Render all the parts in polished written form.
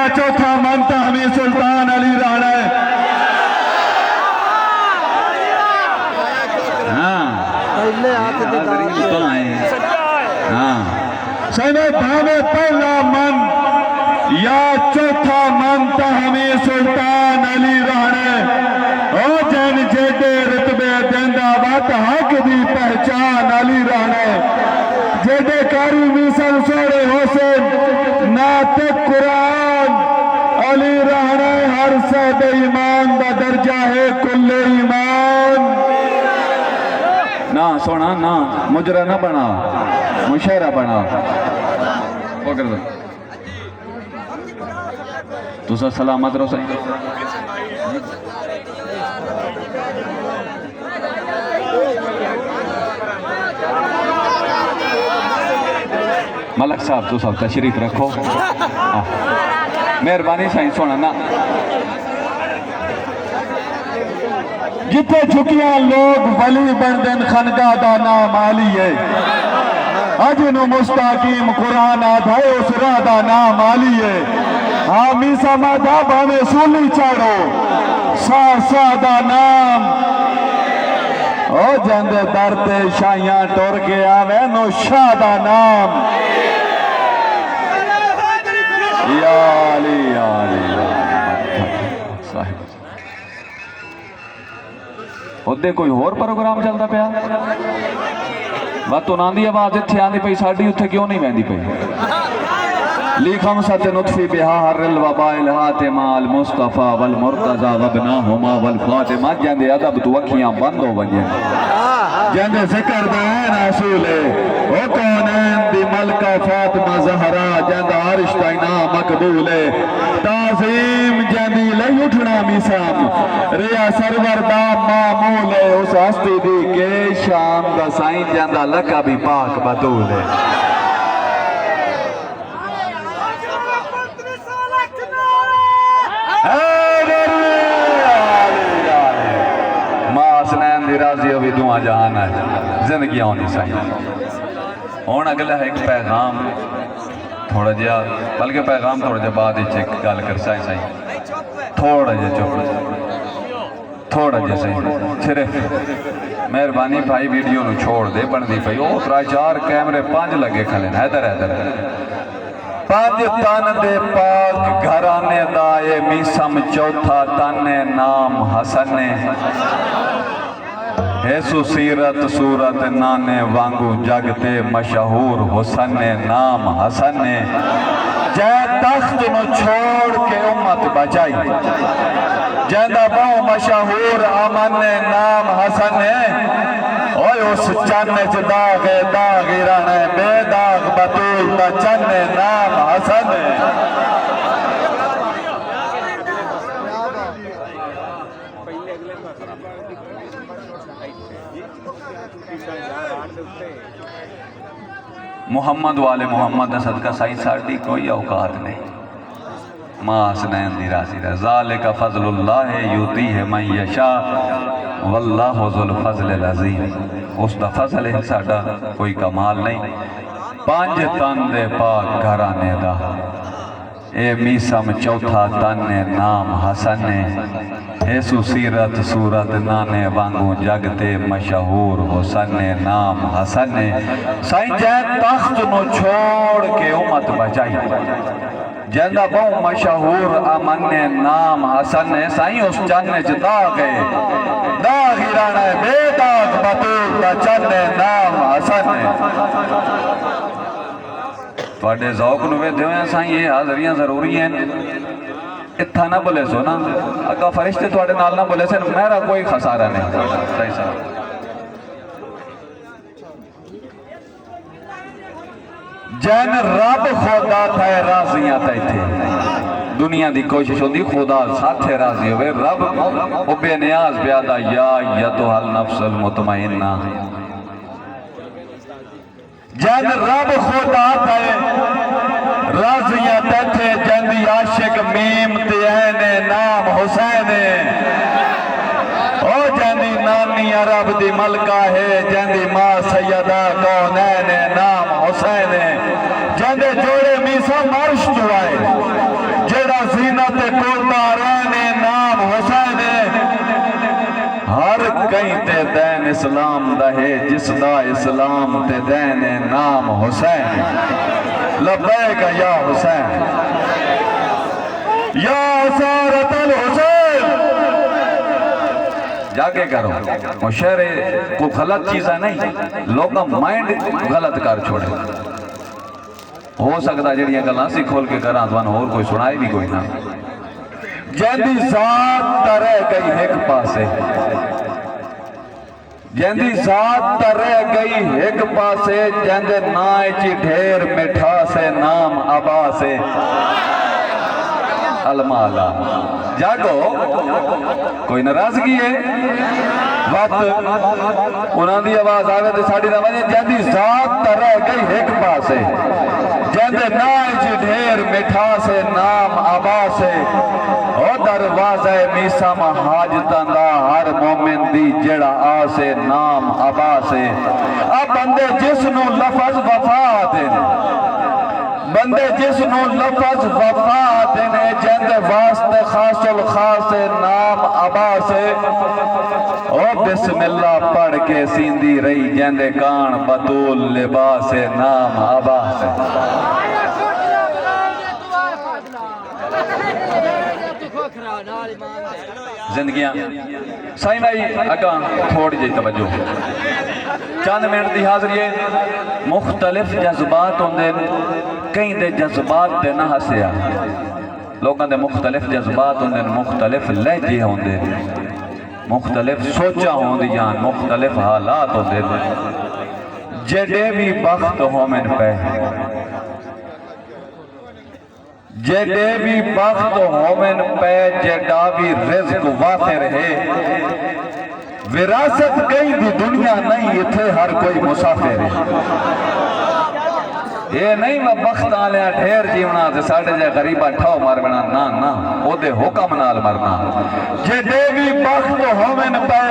चौथा मानता हमें सुल्तान अली राणा है। हाँ समय भावे पहला मन या चौथा मानता हमें सुल्तान अली राणा ओ जन जेडे रुतबे देंदा बात हक दी पहचान अली राणा जेडे कारी मिसल सोरे हुसैन नाते कुरान अली राणा हर सद ईमान दा दर्जा है कुल्ले ईमान। ना सोना ना मुजरा ना बना मुशहरा बना पकड़ दो तुसा सलामत रहो सही। मलक साहब तुसा तशरीफ रखो मेहरबानी साईं सोना ना जिथे झुकिया लोग वली बनदन खनगा दा नाम आली है अज नु मुस्ताकीम कुरान आधा उस राह दा नाम आली है। हाँ मीसा माधा भावे सूली चाड़ो सा सा दा नाम ओ जंदे दर ते शाइयां टुर के आवे नो शाह दा नाम या अली साहिब। उदे कोई होर प्रोग्राम चलता पाया बस उन्हों की आवाज़ इतने आती पई साड़ी उत्थे क्यों नहीं बहती पई। लिखम सत नुत्फी बिहार वबाइल हाते माल मुस्तफा वल मुर्तजा वबना हुमा वल फातिमा जंदे अदब तू अखियां बंद हो वजन जंदे जिक्र दैन रसूले ओ कौनैन दी मलका फातिमा ज़हरा जंदा अर्श दा इनाम मकबूल है ताज़ीम जंदी लई उठना मिसाम रिया सरवर दा मामूल है उस हस्ती दी के शाम दा साईं जंदा लका भी पाक बतूल है। दुआ जहान है जिंदगी आनी चाहिए हूँ अगला है एक पैगाम थोड़ा जहा बल्कि पैगाम थोड़ा जहा बाद एक गल कर साई थोड़ा जहा चुप थोड़ा जहा सही सिर्फ मेहरबानी भाई वीडियो नू छोड़ दे बनती पई वो 3-4 कैमरे 5 लगे खले हैदर हैदर 5 तन दे पाक घराने दा ये मीसम चौथा तने नाम हसन ऐसु सीरत सूरत नाने वांगू जगते मशहूर हुसन नाम हसन जै तख्त न छोड़ के उम्मत बचाई जैदा बहु मशहूर अमन नाम हसन ओए उस चन्न च दाग दागिरन बेदाग बतूल दा चन्न नाम हसन। मुहम्मद वाले मुहम्मद का सदका साईं साड़ी कोई औकात नहीं मां हसनैन दी राजी दा ज़ालिका फज़लुल्लाह यूती है मन यशा वल्लाहु ज़ुल फ़ज़लिल अज़ीम उसका फजल है साडा कोई कमाल नहीं। 5 तन दे पाक घराने दा ए मीसम चौथा तन नाम हसन ऐसु सीरत सूरत नाने वांगू जगते मशहूर हुसन नाम हसन साईं जै तख्त नु छोड़ के उम्मत बचाई जंदा बहु मशहूर अमन नाम हसन साईं उस चन्न च दाग दागिरन बेदाग बतूल दा चन्न नाम हसन। तुहाडे ज़ौक नूं वेधे होए साईं ये हाज़रियां जरूरी हैं इत्था ना बोले सो ना अगा फरिश्ते तुहाडे नाल ना बोले सन मेरा कोई खसारा नहीं सही साहब। जैन रब खुदा थे राजियां थे दुनिया की कोशिश होती खुदा साथे राजी हो रब ओ बेनियाज ब्यादा या यतुहल नफ्सुल मुतमइन्ना जैन रब खुदा थे राजियां थे जंदी आशिक मीम ते नाम हुसैन ओ जंदी नानी अरब दी मलका है जंदी मां सैयदा कौनैन नाम हुसैन जंदे जोड़े मीसा मार्श जुआए जेड़ा इस्लाम दा है जिसदा इस्लाम ते देने नाम हुसैन। लब्बैक या हुसैन या सारतल हुसैन। जाके करो मुशहरे को गलत चीज़ा नहीं, लोग माइंड गलत कर छोड़े। हो सकता जड़िया गल्लां सी खोल के करा तुहानू होर कोई सुनाए भी कोई ना। जैंदी जात तरह गई एक पासे, जैंदी जात तरह गई एक पासे, जैंदे नाए ची ढेर मिठा से नाम अबा से। अलमाला जागो कोई नाराजगी है वक्त उन्होंने आवाज आवे तो साड़ी आवाज। जैंदी जात तरह गई एक पासे, जैंदे नाए ची ढेर मिठा से नाम अबा से। ओ दरवाज़े मीसा हाजतां दा हर मोमिन दी जेड़ा आसे नाम अबा से। अब बंदे जिसनू लफज वफा देने, बंदे जिसनू लफज वफा देने, जैंदे वास्ते खासुल खासे नाम अबा से। ओ बिस्मिल्लाह पढ़ के सींदी रही, जैंदे कान बतूल लिबास नाम अबा से। जिंदगियां साईं भाई अगा थोड़ी जी तवज्जो, चंद मिनट की हाज़री है। मुख्तलिफ जज्बात होंदे, कई दे जज्बात ते ना हसिया, लोगों के मुख्तलिफ जज्बात होंदे, मुख्तलिफ लहजे होंदे, मुख्तलिफ सोचा होंदियां, मुख्तलिफ हालात होंदे। जेडे भी बख्त होमन पे, जेडे भी बख्त होमन पे, जेडा भी रिज़्क वाफिर है। विरासत कहीं दी दुनिया नहीं, इथे हर कोई मुसाफिर है। ये नहीं मैं बख्त आलिया ढेर जीवना ते साढ़े जे गरीबा ठो मरना, ना ना ओदे हुक्म नाल मरना। जेडे भी बख्त होमन पे,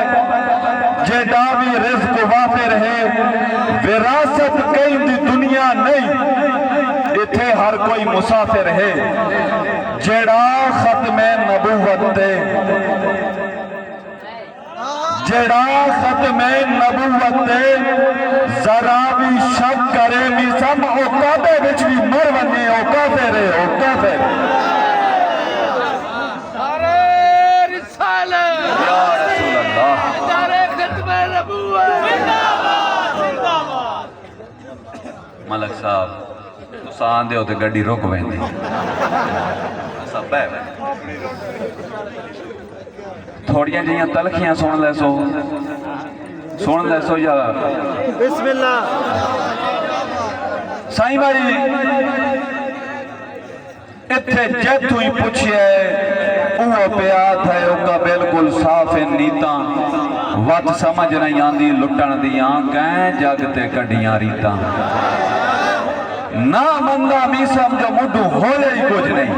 जेडा भी रिज़्क वाफिर है। विरासत कहीं दी दुनिया नहीं, इथे हर कोई मुसाफिर है। जेड़ा खत्मे नबूवत ते, जेड़ा खत्मे नबूवत ते जरा भी शक करे भी सब औकाते विच भी मर वने, औकाते रहे औकाते। अरे रिसालत या रसूल अल्लाह, अरे खत्मे नबूवत जिंदाबाद जिंदाबाद। मलक साहब तुसां आंदे हो ते गड्डी रुक वेंदी, सब है थोड़ियां जिहियां तलखियां सुन लैसो, सुन लैसो या बिस्मिल्लाह। साईं भाई इत्थे जैतू ही पुछिए वो पिया थे उका बिल्कुल साफ नीता। वत समझ नहीं आंदी लुटन दियां, कै जग ते कड्डियां रीतां। ना मंदा मी समझो मुडू होले ही कुछ नहीं,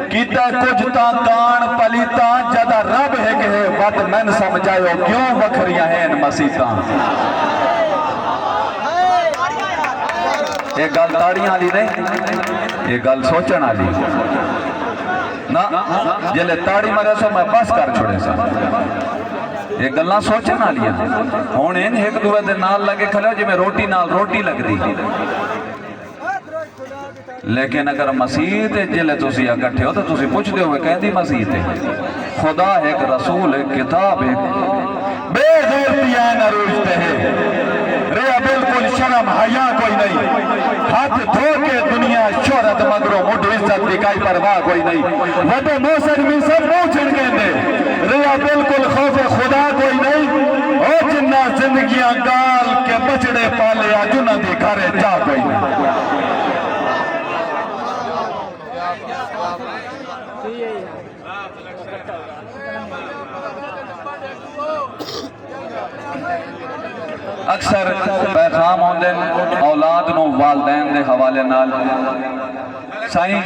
कीता कुछ ता कान पलीता। जदा रब है के वत मैन समझायो, क्यों वखरियां हैं मसीता। ये गल ताड़ियां वाली नहीं, ये गल सोचण वाली ना। जिले ताड़ी मारे सो मैं बस कर छोड़े सा, ये गल्लां सोचण वालियां। हुण इन एक दूए दे नाल लगे खड़े जिवें रोटी नाल रोटी लगदी। लेकिन अगर मसीह जिले तुसी इकट्ठे हो तो तुसी पुछदे हो कहंदी मसीह ते खुदा एक रसूल एक किताब है। बेगैरती है न रूजते है रे, बिल्कुल शर्म हया कोई नहीं। हाथ धो के दुनिया शोहरत मगरो मुठ इज्जत दिखाई परवाह कोई नहीं। वडे मोसन भी सब मुंह छिड़के दे रे, बिल्कुल खौफ खुदा कोई नहीं। ओ जिन्ना जिंदगियां गाल के बचड़े पाले आज उन्हां दे घरे जा कोई नहीं। अक्सर पैगाम होंदे औलाद नूं वालदैन दे हवाले नाल। साईं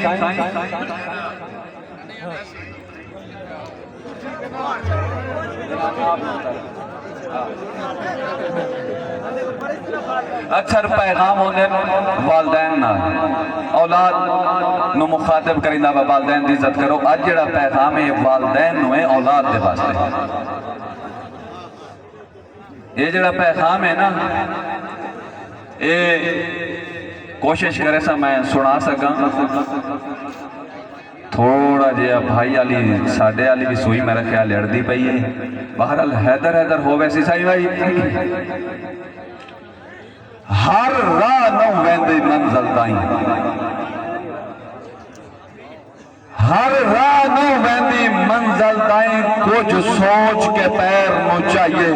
अक्सर पैगाम होंदे वालदैन नाल, औलाद नूं मुखातिब करिंदा वा वालदैन दी इज्जत करो। अज जिहड़ा पैगाम है वालदैन नूं है औलाद दे वास्ते। ये जड़ा पैगाम है ना, ये कोशिश करे सा मैं सुना सका। थोड़ा जिहा भाई आली साडे आली भी सूई मेरा ख्याल लड़ती पई है। बहरहाल हैदर हैदर हो वैसी साई भाई, हर राह न वेंदी मंजिल ताईं, हर राह न वेंदी मंजिल ताईं, कुछ सोच के पैर नूं चाहिए।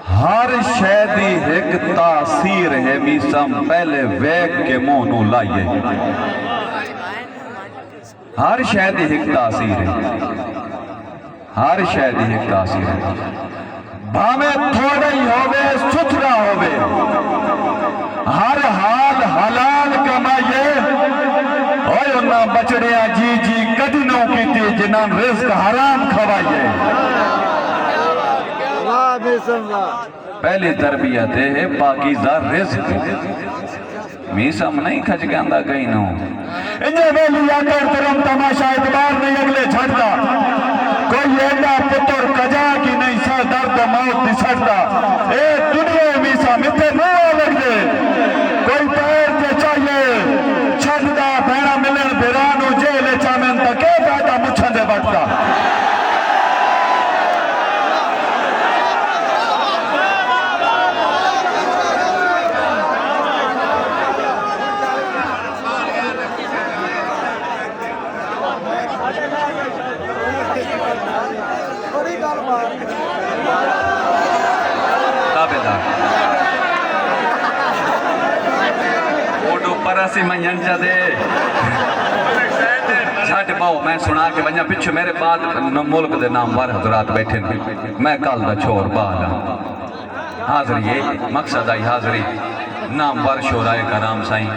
हर शय दी एक तासीर है मीसम, पहले वेख के मुंह नूं लाइए। हर शय दी एक तासीर है, हर शय दी एक तासीर है। भावे थोड़ा ही होवे सुथरा होवे, हर हाल हलाल कमाइए। ओए उन्ना बचड़िया जी जी कदी नौ कीती जिन्हां रिज़्क हराम खवाइए। पहली तरबियत है पाकीज़ा रिज़्क, मीसम नहीं खच के आंदा कहीं नो। इंजे वेली आकर तरम तमाशा इतबार नहीं अगले छड़ता, कोई एडा पुत्र कजा की नहीं सा दर्द मौत दिसड़ता। ए दुनिया मीसम इतने मुंह लग दे, कोई पैर ते चाहिए छड़दा भैणा मिलन बिरानू जेल चामेन तक के फायदा मुछन दे वटता। परसी मंजन दे छट पाओ, मैं सुना के वजा पिछू मेरे बाद मुल्क के नाम वार हजरात बैठे ने। मैं कल का छोर बाल हाजरी है, मकसद आई हाजरी नाम वार शोराए कराम साईं।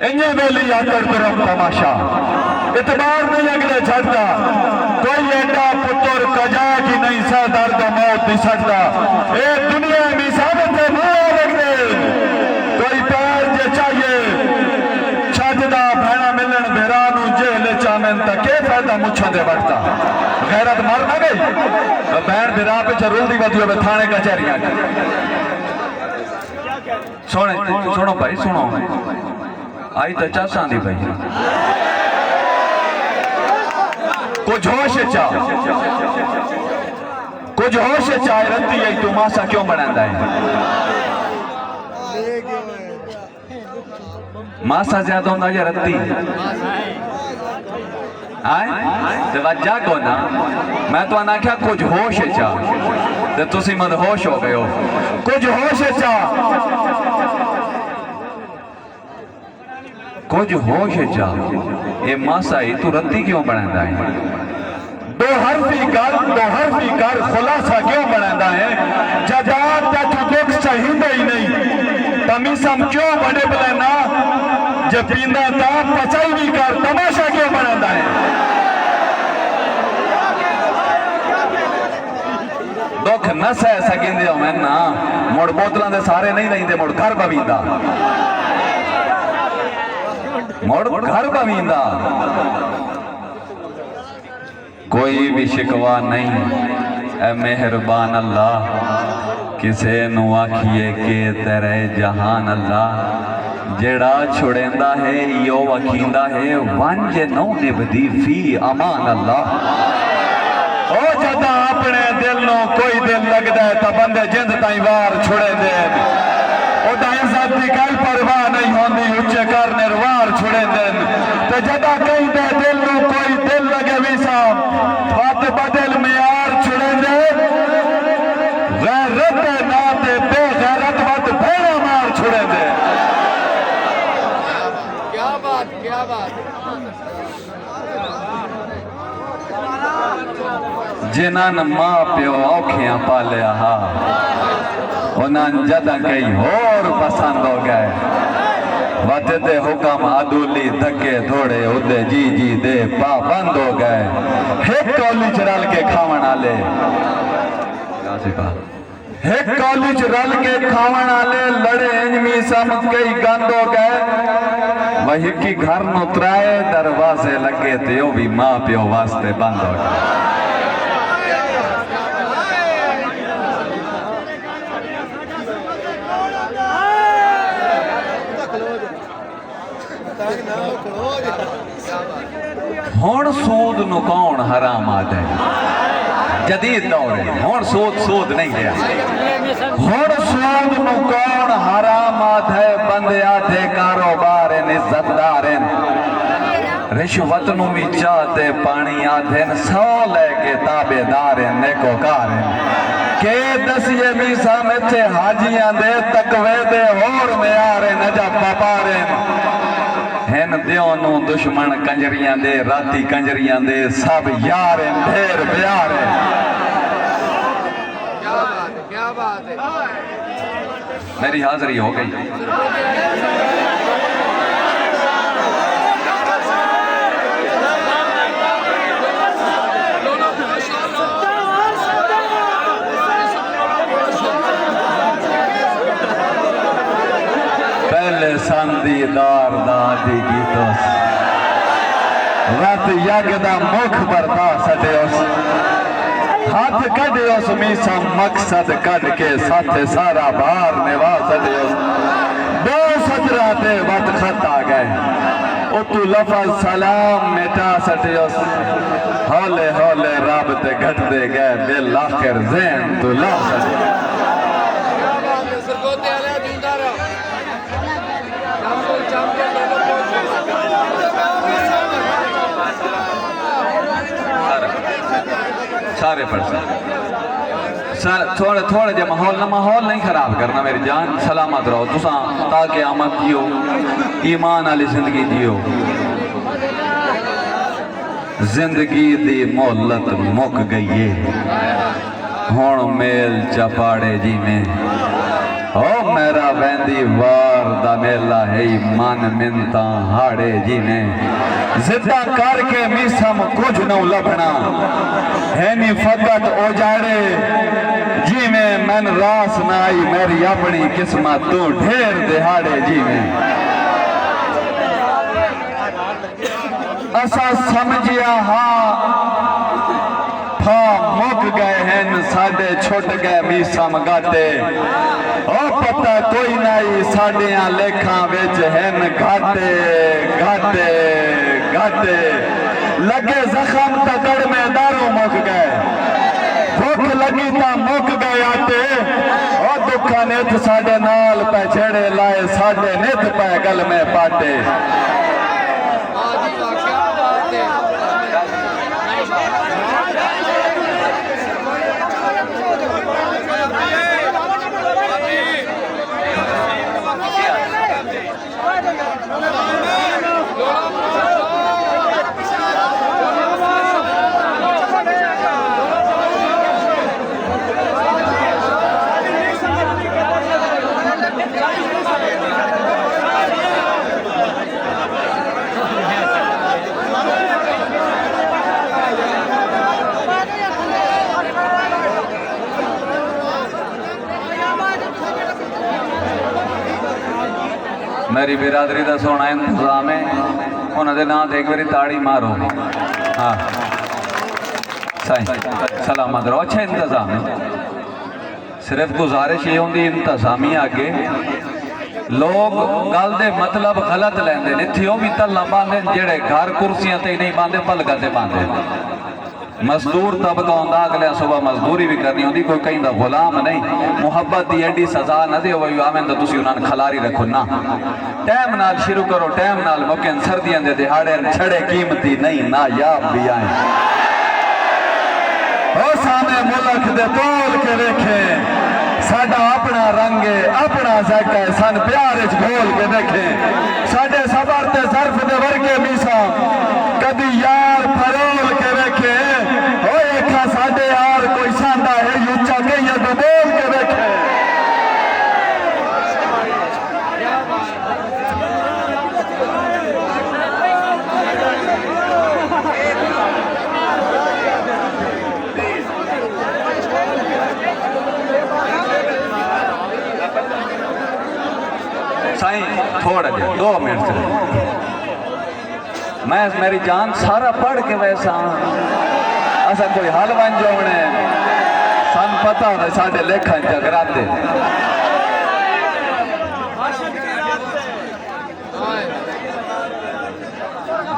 इंजे वेली आकर तरफ तमाशा इतबार नहीं अगले छड़ता, कोई एडा पुत्र कजा की नहीं सा दर्द मौत दिसड़ता। ए दुनिया में साबित है मुंह लग दे, कोई पैर जे चाहिए छड़दा भैणा मिलन बिरानू जेल चामेन तक के फायदा मुछन दे वटता। गैरत मर ना गई बैन बिरा पे जरूर दी वधी होवे थाने कचहरियां। सुनो भाई सुनो, आई तो चासा दी भाई कुछ होश चा, कुछ होश चाहे रत्ती आई तू मासा क्यों बनांदा है? मासा ज्यादा होंदा या रत्ती? आए ते वजह को ना, मैं तो आना क्या कुछ होश चा ते तुसी मदहोश हो गए हो। कुछ होश चा, कुछ होश चा, ये मासा ही तू रत्ती क्यों बनांदा है? दो हरफी कर खुलासा क्यों बनांदा है? जजात दा तू दुख चाहिदा ही नहीं, तमीसम क्यों बड़े बलेना जब पींदा ता पचाई भी कर, तमाशा क्यों बनांदा है? दुख न सह सकेंदे हो मैं ना, मुड़ बोतलों दे सारे नहीं रहिंदे, मुड़ घर पवींदा, मुड़ घर पवींदा। कोई भी शिकवा नहीं ऐ मेहरबान अल्लाह, किसे नु आखिए के तेरे जहान अल्लाह। जेड़ा छुड़ेंदा है यो वखींदा है, वंज नौ निभदी फी अमान अल्लाह। ओ जदा अपने दिल नो कोई दिल लगदा है तो बंदे जिंद ताई वार छुड़े दे, ओदा इज्जत दी कोई परवाह नहीं होंदी, उच्चे करने वार छुड़े दे। तो जदा कहीं दे दिल नो कोई दिल लगे भी साहब बात बदल में यार छुड़े दे। गैरत ना ते बेगैरत बात भेड़ा मार छुड़े दे। क्या बात क्या बात। जिन्हां मां प्यो औखियां पालिया हा, उन्हां जदा कई होर पसंद हो गए। वजदे हुक्म अदूली धक्के थोड़े उदे जी जी दे पाबंद हो गए। एक कॉलेज रल के खावन आले, एक कॉलेज रल के खावन आले लड़े इंजमी सम कई गंद हो गए। वही की घर नु त्राए दरवाजे लगे थे, वो भी मां प्यो वास्ते बंद हो गए। हुण सूद नूं कौन हराम आदे जदीद दौर है हुण सूद नहीं रहा हुण सूद नूं कौन हराम आदे बंदे आधे कारोबार इज्जतदार रिश्वत नूं भी चाहते पानी आधे सौ लैके ताबेदार नेकोकार के दसिए मीसा मिथे हाजियां दे तकवे दे होर म्यार नजा पापारे हेन दियों नू दुश्मन कंजरियां दे राती कंजरियां दे सब यार ढेर प्यार क्या बात है मेरी हाजिरी हो गई पहले संदीदार दादी गीतोस रत यग दा मुख बरता सटियोस हाथ कढ़ियोस मीसा मकसद कढ़ के साथे सारा बार निभा सटियोस दो सजरा ते वत खत आ गए तू लफज सलाम मिटा सटियोस हौले हौले रब ते घटते गए बिल आखिर ज़हन तू ला सटियोस सारे थोड़े थोड़े जे माहौल नहीं खराब करना मेरी जान सलामत रहो तुसा ताकि आमद जियो ईमान वाली जिंदगी जियो जिंदगी दी मोहलत मुक गई है हुण मेल चपाड़े जी में ओ मेरा बहंदी वार दा मेला है मन मिनता हाड़े जी ने जिद्दा करके मीसम कुछ न लभना हैनी फकत ओजाड़े जी में मन रास न आई मेरी अपनी किस्मत तू ढेर दिहाड़े जी में असा समझिया हाँ फा मुक गए हैं साडे छुट गए मीसम गाटे ओ पता कोई नहीं साडियां लेखा विच हैं घाटे घाटे घाटे लगे जख्म तकड़ में दारू मुक गए भूख लगी ता मुक गए आटे ओ दुखा नित साडे नाल पै छेड़े लाए साडे नित पै गल में पाटे मेरी बिरादरी का सोना इंतजाम है उन्होंने नाम एक बारी ताड़ी मारो हाँ सही सलामत रहो अच्छा इंतजाम है सिर्फ गुजारिश ये होंगी इंतजामी आगे लोग गल दे मतलब गलत लेंदे ने इत्थे भी तल्ला पांदे जेड़े घर कुर्सियां ते नहीं पांदे पलका ते पांदे मजदूर तबका होंदा अगले सुबह मजदूरी भी करनी होंदी कोई कहीं दा गुलाम नहीं मुहब्बत दी एडी सजा न दे वही आवें तो तुसी उन्हां खलारी रखो ना टाइम नाल शुरू करो टाइम नाल मुकें सर्दियां दे दिहाड़े छड़े कीमती नहीं ना याब भी आए ओ सामे मुल्क दे तोल के देखे साडा अपना रंग है अपना जग है सन प्यार च घोल के देखे साडे सबर ते सर्फ दे वर्गे मीसा कदी यार फरोल के देखे ओ एखा साडे यार कोई सांदा है यूचा के या बोल के देखे साईं थोड़ा जे 2 मिनट मैं मेरी जान सारा पढ़ के वैसा असा कोई हल बन जोने सन पता होना साढ़े लेखा जगराते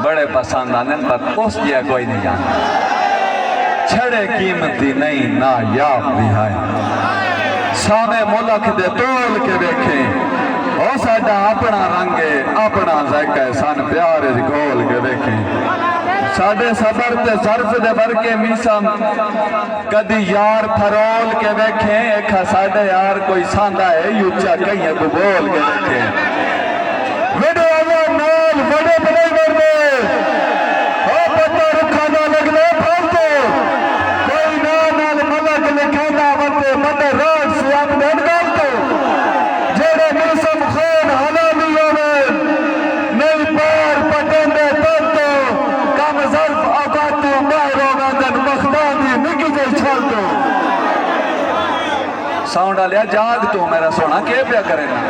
बड़े पसंद आने पर उस जिया कोई नहीं जाना छड़े कीमती नहीं ना याब भी है साने मुल्क दे तोल के देखे ओ साडा अपना रंगे अपना ज़ायका सन प्यार घोल के देखे साडे सबर ते सर्फ दे वर्के मीसम कदी यार फरोल के देखे एखा साडे यार कोई सांदा है यूचा कहीं को बोल के देखे वीडियो नाल बड़े बड़े मरदे ओ पत्ता रुखा ना लगले फालतू कोई नाल मलक लिखांदा वते मते रोड से आप डर गल तो जेड़े मीसम खान हलाली होवे नहीं पार पटेंदे तो कम ज़र्फ औकातू बाहरो गंदन मखदानी निकी जे छोड़ दो साउंड आलिया जाग तू मेरा सोना के प्या करे ना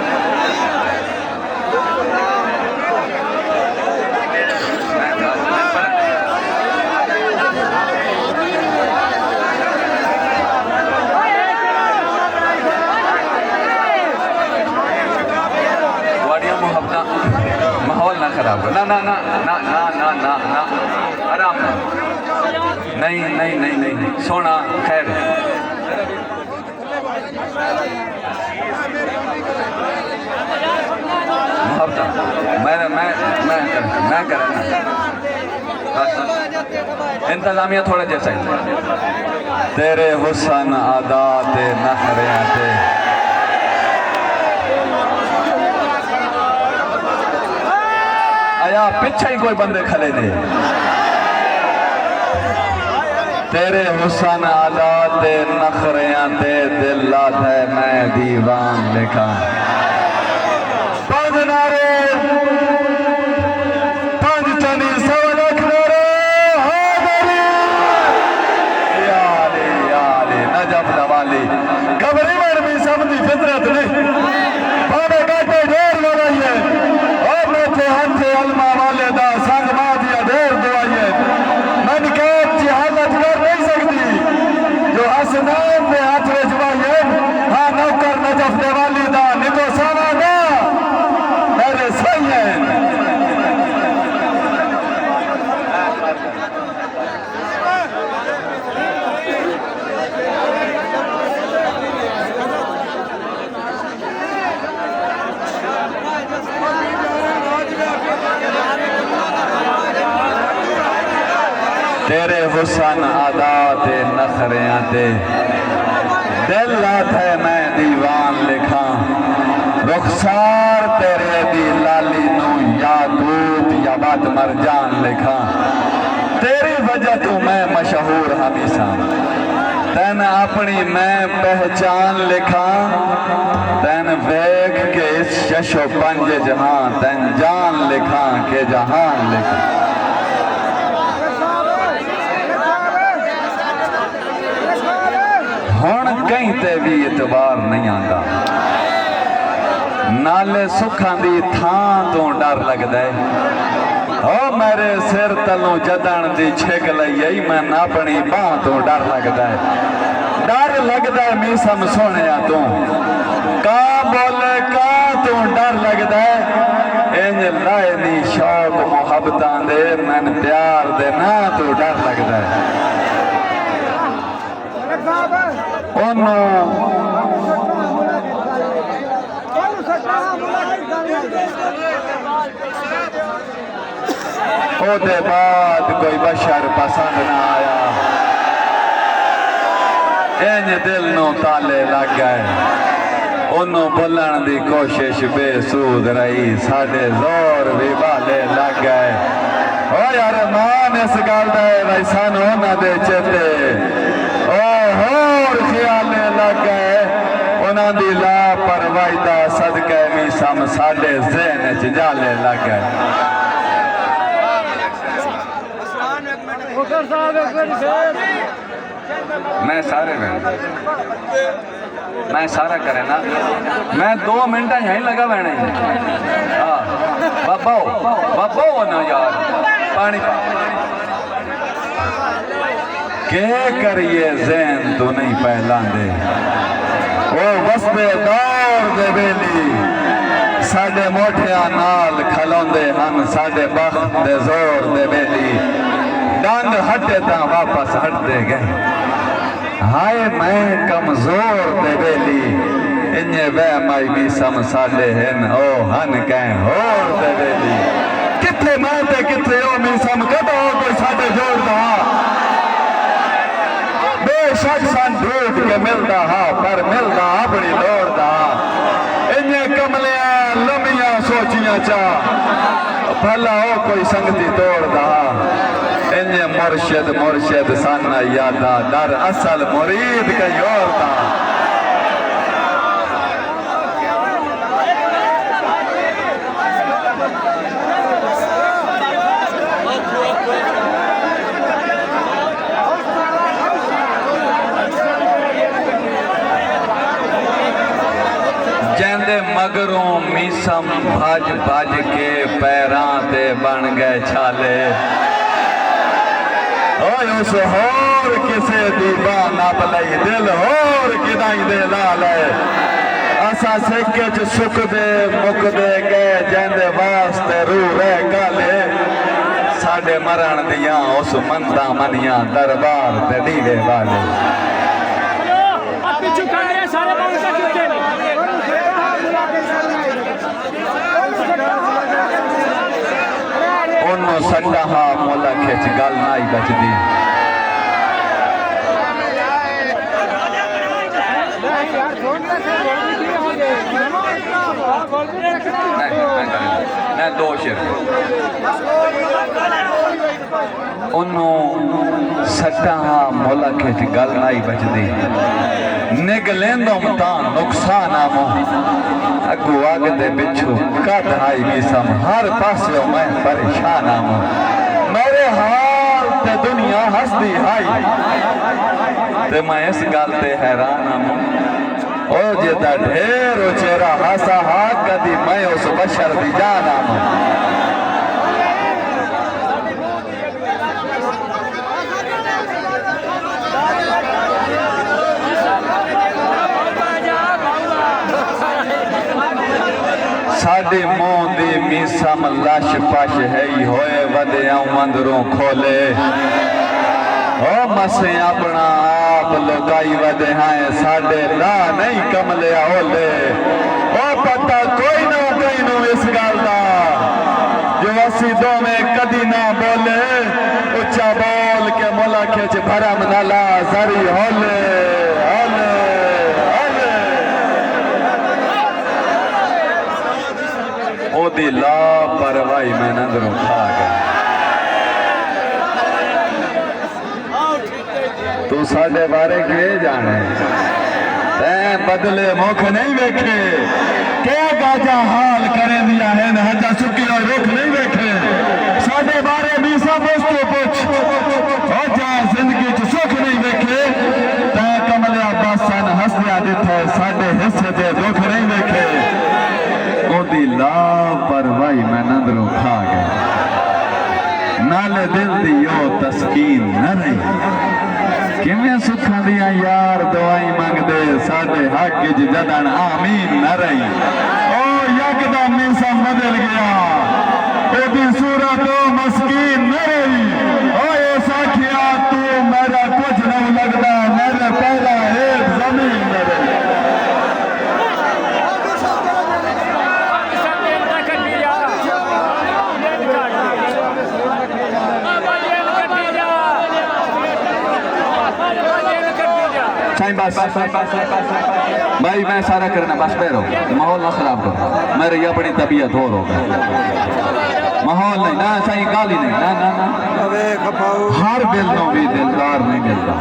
माहौल ना खराब हो ना ना ना ना ना ना ना ना आराम नहीं नहीं नहीं नहीं सोना खैर मैं करा इंतजामिया थोड़ा जैसा ही तेरे हुसन आदा ते नखरे ते आया पीछे ही कोई बंदे खड़े ने तेरे हुसन आदा ते नखरियां ते दिल है मैं दीवान लिखा पांच नारे पांच चनी सौ लख नारे याली नजफ नवाली कबरी में भी समझी फितरत नहीं बाबे काटे ढेर लगाइए और मेरे हाथ से अलमा वाले दा संग मा दिया ढेर दवाइए मन के हालत कर नहीं सकती जो हसनैन में हाथ रजवाइए हाँ नौकर नजफ नवाली दा निको सावा दा मेरे सही है तेरे हुसन आदा ते नखरियां ते दिल है मैं दीवान लिखा रुखसार तेरे दी लाली नू याकूत या बात मरजान लिखा तेरी वजह तू मैं मशहूर हमेशा तैन अपनी मैं पहचान लिखा तैन वेख के इस शशो पंज जहां तैन जान लिखा के जहान लिखा हुण कहीं ते भी इतबार नहीं आता नाले सुखां दी थां तो डर लगदा है ओ मेरे सिर तलों जदन दी छिक लई मैं अपनी बाह तो डर लगदा है मीसम सोहणिया तू का बोले का तू डर लगदा है इंज लाए नी शौक मुहब्बतां दे मैन प्यार दे ना तू डर लगदा है ओदे बाद कोई बशर पसंद ना आया इंज दिल नू ताले लग गए ओनू बोलण दी कोशिश बेसूद रही साडे जोर भी बाले लग गए ओ यार मान इस गल दा भाई सानू उन्हां दे चेते ओ होर ख्याले लग गए उन्हां दी लापरवाही दा सदके भी सम साडे ज़हन च जाले लग गए मैं सारे मैं सारा करे ना मैं 2 मिनट यहीं लगा बहने बाबा ना यार पानी के करिए ज़हन तो नहीं पहला दे ओ वस्ते दौर दे बेली साडे मोठिया नाल खलोंदे हन साडे बख्त दे जोर दे बेली डंग हटे ता वापस हटते गए हाय मैं कमजोर दे बेली इन्ने वह माई भी सम साडे हन ओ हन कह होर दे बेली किथे मैं ते किथे ओ मी सम कदों कोई साडे जोड़दा बेशक सन ढूंढ के मिलदा हा पर मिलदा अपनी दौड़दा इन्ने कमलिया लमिया सोचियां चा भला ओ कोई संगती तोड़दा इन्ने मुर्शिद मुर्शिद सन यादा दर असल मुरीद कई और दा जैंदे मगरों मीसम भज भज के पैरां ते बन गए छाले ओए उस होर किसे दी बान नप लई दिल होर किदाई दे ला ले असा सिक्के च सुकदे मुकदे गए जैंदे वास्ते रूह रह काले साडे मरण दियां उस मंदा मनियां दरबार ते दीवे वाले उन्हों सट्टा हा मोला खिच गल नाई बचदी मैं दो शेर उन्हों सट्टा हा मोला खिच गल नाई बचदी निगलेंदो ता नुकसान आमो अगू आग दे पिछू कद आई भी सम हर पासे मैं परेशान आमो मेरे हाल ते दुनिया हसदी हाई ते मैं इस गल ते हैरान आमो ओ जेदा ढेर चेहरा हासा हा कदी मैं उस बशर दी जान आमो साडे मुंह दी मीसम लश पश है होए वधिया अंदरों खोले ओ मसे अपना आप लुकाई वधे हैं साडे ला नहीं कमले ओले ओ पता कोई ना कहीं नो इस गल दा जो असी दोवें कदी ना बोले उच्चा बोल के मुला खिच भरम नाला जरी होले होले ओदी लापरवाही मैं अंदरों खा गया तू साडे बारे के जाने तैं बदले मुख नहीं वेखे क्या गाजा हाल करे दिया है न हजा सुकी और रुख नहीं वेखे साडे बारे भी सब दोस्तों पूछ जा जिंदगी च सुख नहीं वेखे तैं कमलिया बासन हंसदिया दिथे साडे हिस्से दे दुख नहीं वेखे ओदी लापरवाही मैं अंदरों खा गया नाले दिल दी यो तस्कीन न रही किवें सुखां दियां यार दवाई मंगदे साडे हक च जदन आमीन न रही ओ यकदम मिसम बदल गया ओदी सूरत मस्कीन न रही ओ साखिया तू मेरा कुछ नहीं लगदा मेरे पहला एक जमीन न रही बस भाई मैं सारा करना बस पैरो माहौल ना खराब करो मेरी अपनी तबीयत और होगा माहौल नहीं ना सही गाली नहीं ना ना ना हर दिल नो भी दिलदार नहीं मिलता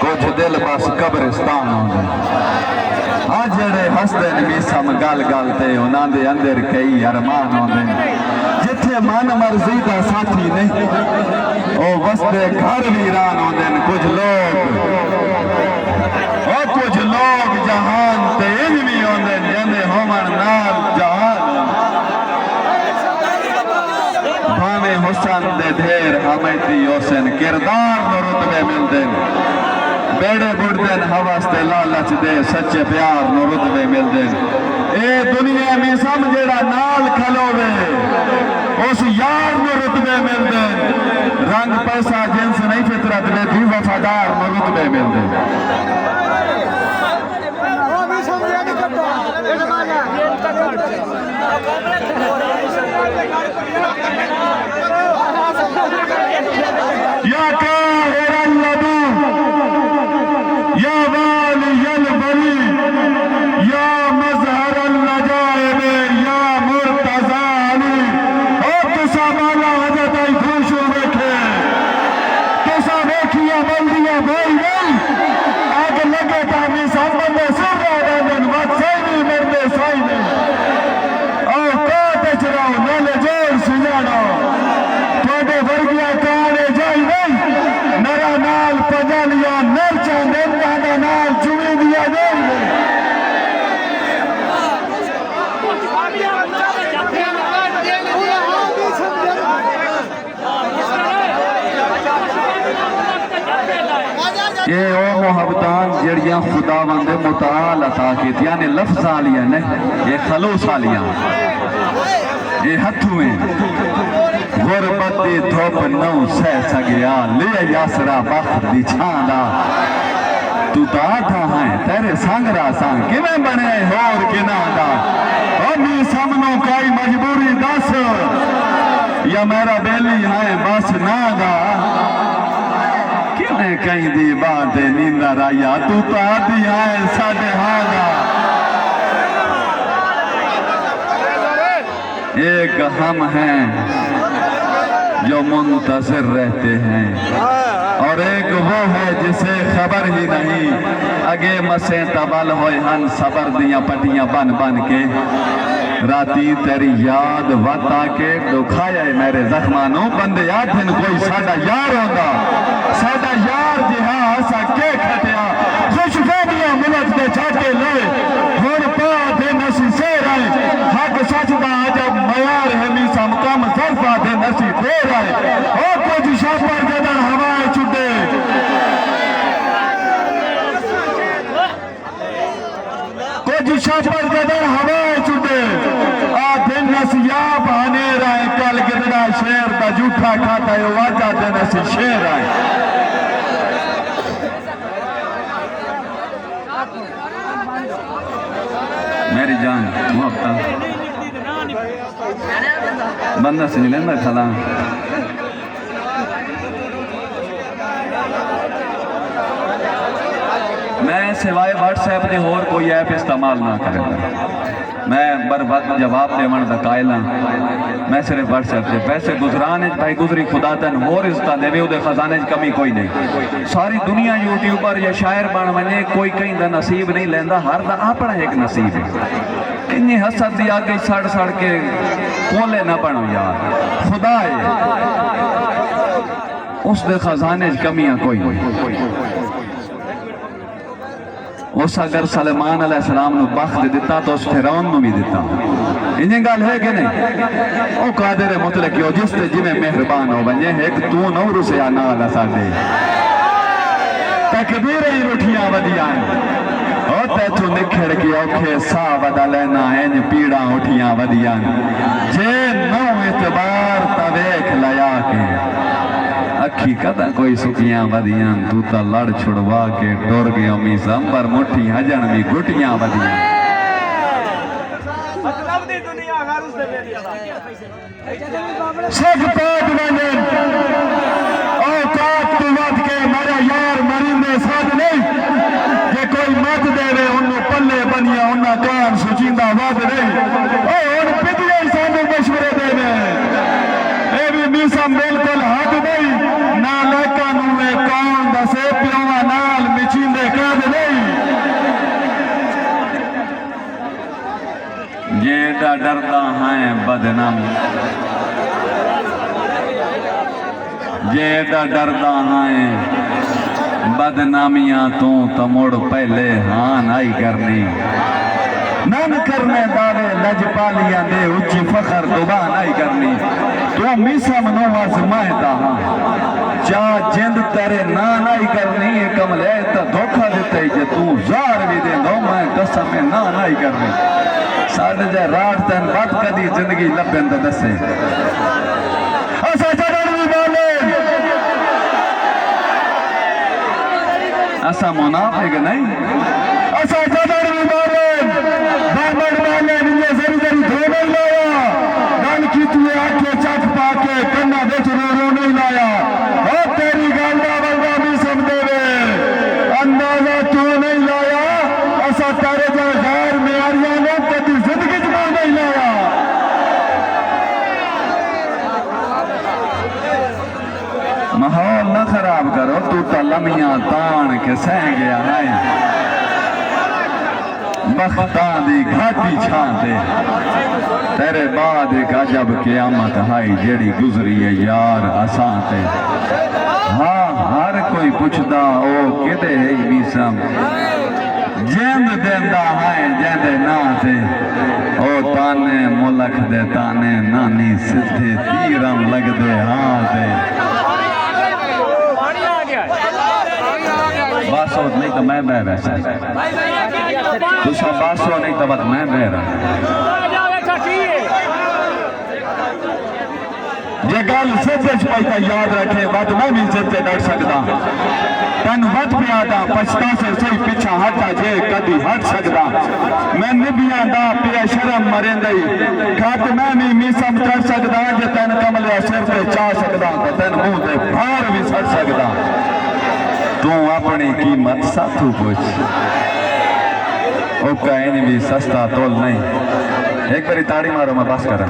कुछ दिल बस कब्रिस्तान होंगे हाँ जेड़े हसदे ने मीसम गल गल ते उन्हां दे अंदर कई अरमान होंदे जिथे मन मर्जी का साथी नहीं ओ वसदे घर वीरान होंदे कुछ लोग जहान ते भी होंदे जिंदे होमन नाल जहान भावे हुसन दे ढेर हमेती हुसन किरदार नो रुतबे मिलदे बेड़े बुढ़दे हवस ते लालच दे सच्चे प्यार नो रुतबे मिलदे ए दुनिया में समझेड़ा नाल खलोवे उस यार में रुतबे मिलते रंग पैसा जिनस नहीं फितरत ने भी वफादार में रुतबे मिलते या काहिरल्लदू या वालियल बरी या मज़हरल नजाइब या मुर्तज़ा अली ओ तुसा माला हज़रत आई खुशू देखे तुसा देखिया बल्दियां भाई नहीं आगे लगे तामी सामने सुरा दादन वत सही मरदे सही नहीं और काटे चराओ नले जोर सुजानो थोड़े वर्गिया काने जाई नहीं नरा नाल पजलिया नर चांदे दादा नाल चुमी दिया नहीं ये ओ मोहब्बतान जड़ियां खुदावंद मुताल अता कीतियां ने लफ्ज़ आलियां ने ये खलूस आलियां ये हथुएं गुरबत दी धोप नौ सह सगया ले यासरा बख्त दी छांदा तू तो आठा है तेरे संगरा संग किवें बने होर किनादा ओ नी सामनो काई मजबूरी दस या मेरा बेली है बस नादा किवें कहीं दी बात नींदा राया तू तो आती है साडे हादा एक हम हैं जो मुंतज़िर रहते हैं और एक वो है जिसे खबर ही नहीं अगे मसे तबल होए हन सबर दिया पटियां बन बन के राती तेरी याद वत आके दुखाया मेरे जख्मानों बंदे आखिन कोई साडा यार होगा साडा यार जिहा असा के खटिया खुशफेदियां मुलक दे छाटे ले हुण पा दे नसी से राए हक सच दा अजब मयार है मी सम कम सरफा दे नसी दे राए ओ कुछ शापर जदन हवाए छुटे कुछ शापर जदन हवाए छुटे आ दिन नसिया बहाने राए कल गिरदा शेर दा जूठा खाता है वाजा दे नसी शेर आए मेरी जान मुहब्बत बंदा से नहीं लेंदा खला मैं सिवाय व्हाट्सएप के होर कोई ऐप इस्तेमाल ना करेंदा मैं बर वक्त जवाब देवन दा कायल हां मैं सिर्फ व्हाट्सएप से पैसे गुजराने भाई गुजरी खुदा तन होर इस्ता देवे उदे खजाने च कमी कोई नहीं सारी दुनिया यूट्यूबर या शायर बन वने कोई कहीं दा नसीब नहीं लेंदा हर दा अपना एक नसीब है इन्नी हसद दी आगे सड़ सड़ के कोले ना बनो यार खुदा है उस दे खजाने च कमियां कोई नहीं उस अगर सलेमान अलैहिस्सलाम नु बख्त दिता तो उस फिरौन नु भी दिता इन्हें गल है कि नहीं ओ कादिर मुतलक हो जिस ते जिवें मेहरबान हो वने एक तू नौ रुसिया नाल साडे तकबीर ही रुठियां वदियां ओ तैथू निखड़ के औखे सा वदा लेना इंज पीड़ा उठियां वदियां जे नौ इतबार ता वेख लया के अखी कदा कोई सुखियां वदियां तू ता लड़ छुड़वा के टुर गयो मी संबर मुट्ठी हजन भी गुटियां वदियां मतलब दी दुनिया घर उस दे शेख पाक बने ओ काट तू वद के मेरा यार मरिंदे साथ नहीं जे कोई मत देवे उन्नु पल्ले बनिया उन्ना कान सुचिंदा वद नहीं ओ हुन पिदिए सानू मशवरे देवे ए भी मीसा बिल्कुल हद नहीं ना लेका नुए कौन दसे प्योवा नाल मिचिंदे कद नहीं ये डरदा है बदनाम ये डरदा है बदनामियां तो मुड़ पहले हाँ नाई करनी नन करने दावे लजपालियां दे उच्ची फखर दुबा नहीं करनी तू मिसा मनो आजमाएदा हाँ जा जिंद तेरे ना ही करनी है कमले तो धोखा देते जे तू जार भी दे दो मैं कसम में ना ही करनी साढ़े जे रात तन बात कदी जिंदगी लभन तो दसे असा जगन भी बोले असा मुनाफिक नहीं असा जगन भी बोले बामड़ वाले ने जरी जरी धोने लाया गल की तू आके चख पाके कन्ना बेच रो नहीं लाया ओ तेरी गल दा बंदा भी समझे वे अंदाजा तू नहीं लाया असा तेरे जो गैर मेरिया ने कदी जिंदगी च नहीं लाया माहौल न खराब करो तू तो लम्हियां तान के सह गया है बख्तां दी घाटी छांते तेरे बाद एक अजब क़यामत हाई जेड़ी गुजरी है यार असां ते हाँ हर कोई पुछदा ओ किदे है मीसम जिंद देंदा है जेंदे ना ते ओ ताने मुलक दे ताने नानी सीधे तीरम लगदे हाँ ते बासो नहीं तो मैं बह वैसा दूसरा बासो नहीं तो बस मैं बह रहा जे गल सच पाई याद रखे बात मैं भी सिर से डर सकता तेन बद पियादा पछता से सही पिछा हटा जे कदी हट सकता मैं निबिया दा पिया शर्म मरेंदई खत मैं भी मीसम कर सकता जे तेन कमलिया सिर से चाह सकता तो तेन मुंह से फार भी सट सकता तू अपनी कीमत साथू पूछ ओ कहीं भी सस्ता तोल नहीं एक बारी ताड़ी मारो मैं बस कर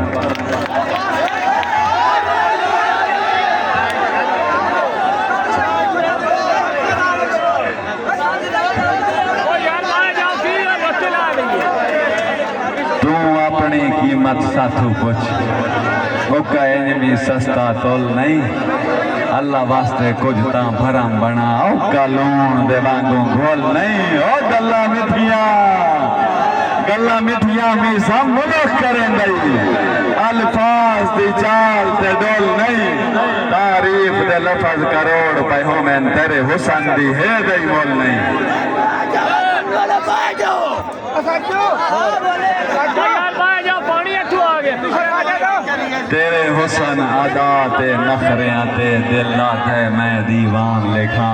तू अपनी कीमत साथू पूछ ओ कहीं भी सस्ता तोल नहीं अल्लाह वास्ते कुछ ता भरम बनाओ कालून दे वांगू घोल नहीं ओ गल्ला मिठिया में सब मुल्क करेंगे अल्फाज दी चाल ते डोल नहीं तारीफ दे लफज करोड़ पे हो मैं तेरे हुसन दी है दे मोल नहीं तेरे हुसन अदा ते नखरियां ते दिल ते मैं दीवान लिखा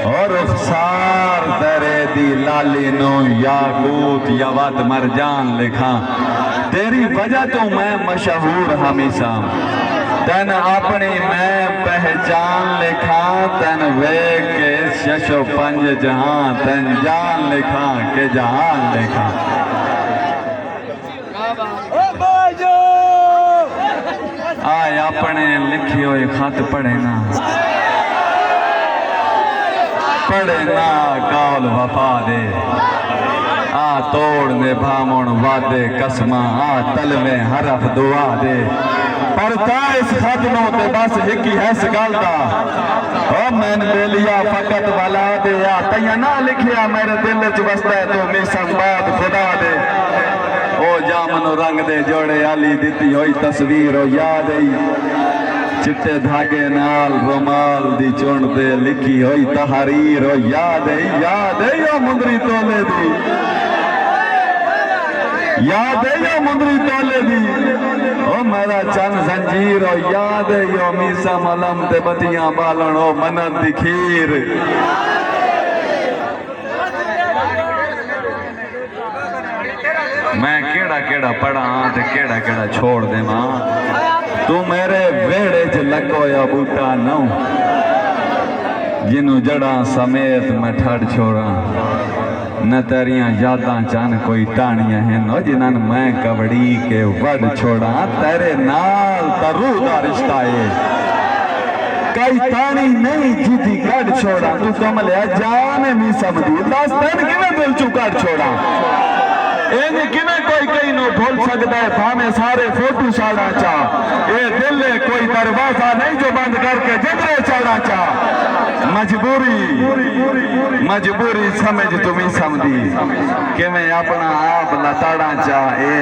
और रुखसार तेरे दी लाली नो याकूत यवत मरजान लिखा तेरी वजह तो मैं मशहूर हमेशा तन अपनी मैं पहचान लिखा तन वे के शशो पंज जहां तन जान लिखा के जहान लिखा आय अपने लिखे हुए खत पढ़े ना कौल वफा दे आ तोड़ ने भामण वादे कसमा आ तल में हरफ दुआ दे पर ता इस खत नो ते बस एक ही है गल दा ओ मैन बेलिया फकत वाला दे आ तैया ना लिखिया मेरे दिल च बसदा है तो मिसन बात खुदा दे ओ जामनो रंग दे जोड़े आली दिती होई तस्वीर ओ याद आई चिट्टे धागे नाल रुमाल दी चुन दे लिखी होई तहरीर ओ याद आई ओ मुंदरी तोले दी याद आई ओ मुंदरी तोले दी ओ मेरा चन जंजीर ओ याद आई ओ मीसा मलम ते बतियां बालन ओ मनत दी खीर मैं केड़ा केड़ा पढ़ा ते केड़ा केड़ा छोड़ देवां तू मेरे वेड़े च लकोया बूटा नौ जिन्नू जड़ा समेत मैं ठड़ छोड़ा न तेरिया यादां चन कोई टाणियां हैं जिन्हन मैं कवड़ी के वड छोड़ा तेरे नाल तरू दा रिश्ता है कई तानी नहीं जीती कड़ छोड़ा तू कमलिया जान नहीं समझी दस दिन किवें दिल चू कड़ छोड़ा एने किवें कोई कई नो भूल सकता है भावे सारे फोटो साड़ा चा ये दिल कोई दरवाजा नहीं जो बंद करके जिधरे चढ़ा चा मजबूरी समझ तुम्हें समझी कि मैं अपना आप लताड़ा चा ए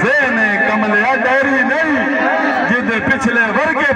जेने कमलिया डेरी नहीं जिदे पिछले वर्गे